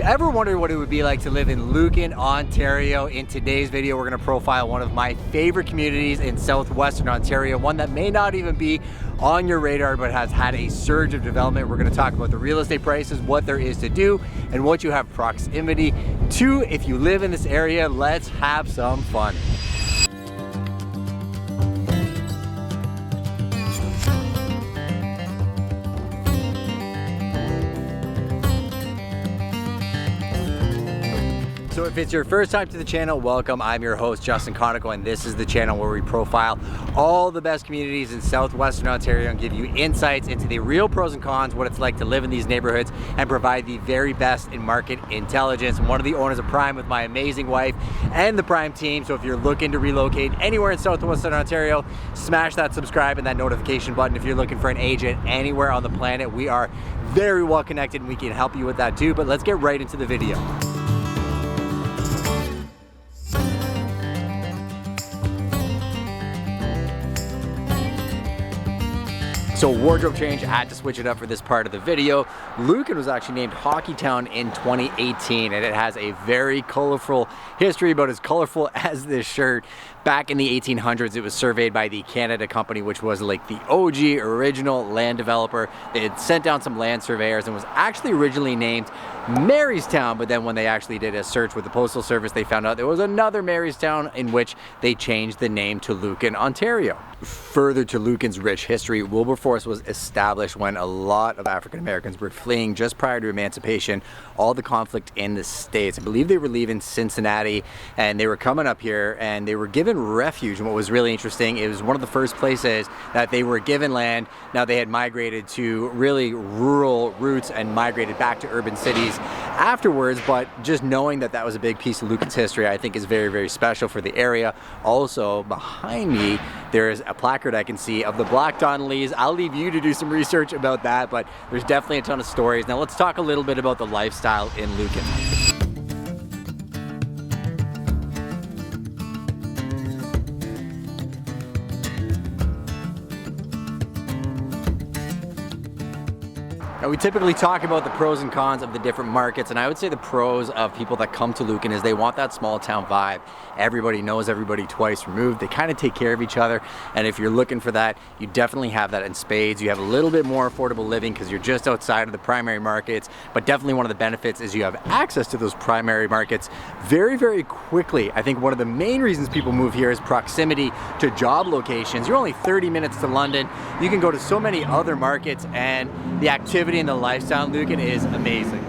ever wondered what it would be like to live in Lucan, Ontario? In today's video, we're going to profile one of my favorite communities in Southwestern Ontario, one that may not even be on your radar but has had a surge of development. We're going to talk about the real estate prices, what there is to do, and what you have proximity to if you live in this area. Let's have some fun. So if it's your first time to the channel, welcome. I'm your host, Justin Conoco, and this is the channel where we profile all the best communities in Southwestern Ontario and give you insights into the real pros and cons, what it's like to live in these neighborhoods, and provide the very best in market intelligence. I'm one of the owners of Prime with my amazing wife and the Prime team. So if you're looking to relocate anywhere in Southwestern Ontario, smash that subscribe and that notification button. If you're looking for an agent anywhere on the planet, we are very well connected and we can help you with that too. But let's get right into the video. So wardrobe change, I had to switch it up for this part of the video. Lucan was actually named Hockey Town in 2018, and it has a very colorful history, about as colorful as this shirt. Back in the 1800s, it was surveyed by the Canada Company, which was like the OG original land developer. They had sent down some land surveyors and was actually originally named Marystown, but then when they actually did a search with the Postal Service, they found out there was another Marystown, in which they changed the name to Lucan, Ontario. Further to Lucan's rich history, Wilberforce was established when a lot of African Americans were fleeing just prior to emancipation, all the conflict in the States. I believe they were leaving Cincinnati and they were coming up here and they were given refuge. And what was really interesting, it was one of the first places that they were given land. Now they had migrated to really rural roots and migrated back to urban cities afterwards, but just knowing that that was a big piece of Lucan's history, I think is very, very special for the area. Also behind me, there is a placard I can see of the Black Donnellys. I'll leave you to do some research about that, but there's definitely a ton of stories. Now let's talk a little bit about the lifestyle in Lucan. Now, we typically talk about the pros and cons of the different markets, and I would say the pros of people that come to Lucan is they want that small town vibe. Everybody knows everybody twice removed. They kind of take care of each other, and if you're looking for that, you definitely have that in spades. You have a little bit more affordable living because you're just outside of the primary markets, but definitely one of the benefits is you have access to those primary markets very, very quickly. I think one of the main reasons people move here is proximity to job locations. You're only 30 minutes to London. You can go to so many other markets, and the activity and the lifestyle in Lucan is amazing.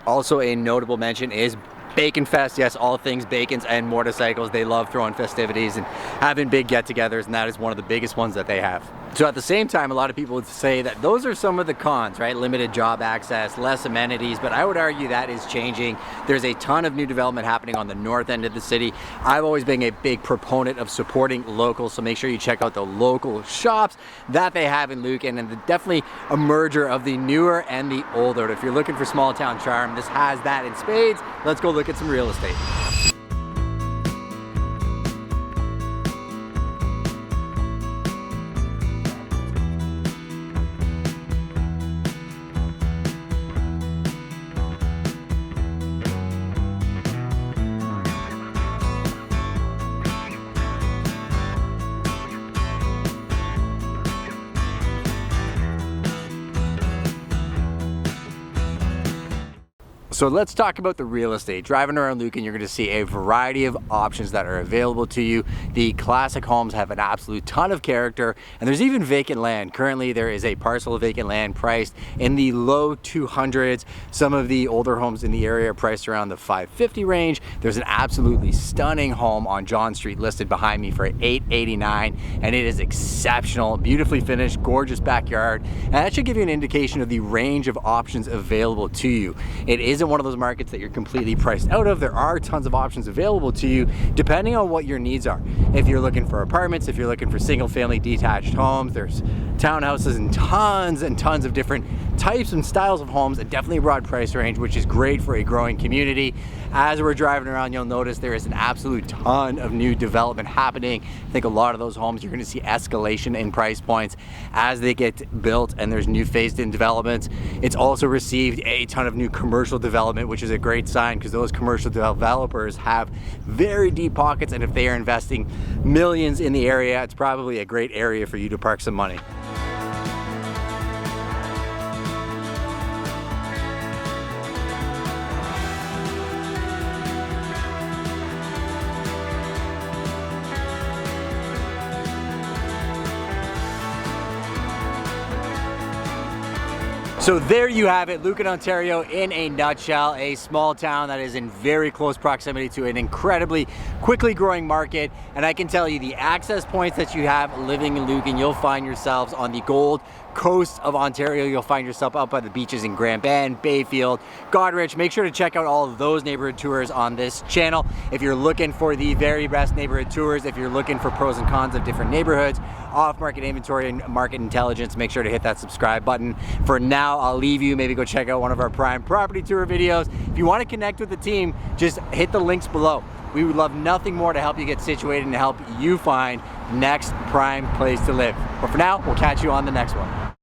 Also, a notable mention is Bacon Fest. Yes, all things bacons and motorcycles. They love throwing festivities and having big get-togethers, and that is one of the biggest ones that they have. So at the same time, a lot of people would say that those are some of the cons, right? Limited job access, less amenities, but I would argue that is changing. There's a ton of new development happening on the north end of the city. I've always been a big proponent of supporting locals, so make sure you check out the local shops that they have in Lucan, and definitely a merger of the newer and the older. If you're looking for small town charm, this has that in spades. Let's go look at some real estate. So let's talk about the real estate. Driving around Lucan, you're going to see a variety of options that are available to you. The classic homes have an absolute ton of character, and there's even vacant land. Currently, there is a parcel of vacant land priced in the low 200s. Some of the older homes in the area are priced around the 550 range. There's an absolutely stunning home on John Street listed behind me for $889, and it is exceptional, beautifully finished, gorgeous backyard. And that should give you an indication of the range of options available to you. It isn't one of those markets that you're completely priced out of. There are tons of options available to you depending on what your needs are. If you're looking for apartments, if you're looking for single family detached homes, there's townhouses and tons of different types and styles of homes, and definitely a broad price range, which is great for a growing community. As we're driving around, you'll notice there is an absolute ton of new development happening. I think a lot of those homes, you're gonna see escalation in price points as they get built and there's new phased in developments. It's also received a ton of new commercial development, which is a great sign because those commercial developers have very deep pockets, and if they are investing millions in the area, it's probably a great area for you to park some money. So there you have it, Lucan, Ontario in a nutshell, a small town that is in very close proximity to an incredibly quickly growing market. And I can tell you the access points that you have living in Lucan, you'll find yourselves on the Gold Coast of Ontario. You'll find yourself out by the beaches in Grand Bend, Bayfield, Goderich. Make sure to check out all of those neighborhood tours on this channel. If you're looking for the very best neighborhood tours, if you're looking for pros and cons of different neighborhoods, off-market inventory and market intelligence, make sure to hit that subscribe button. For now, I'll leave you. Maybe go check out one of our prime property tour videos. If you want to connect with the team, just hit the links below. We would love nothing more to help you get situated and to help you find the next prime place to live. But for now, we'll catch you on the next one.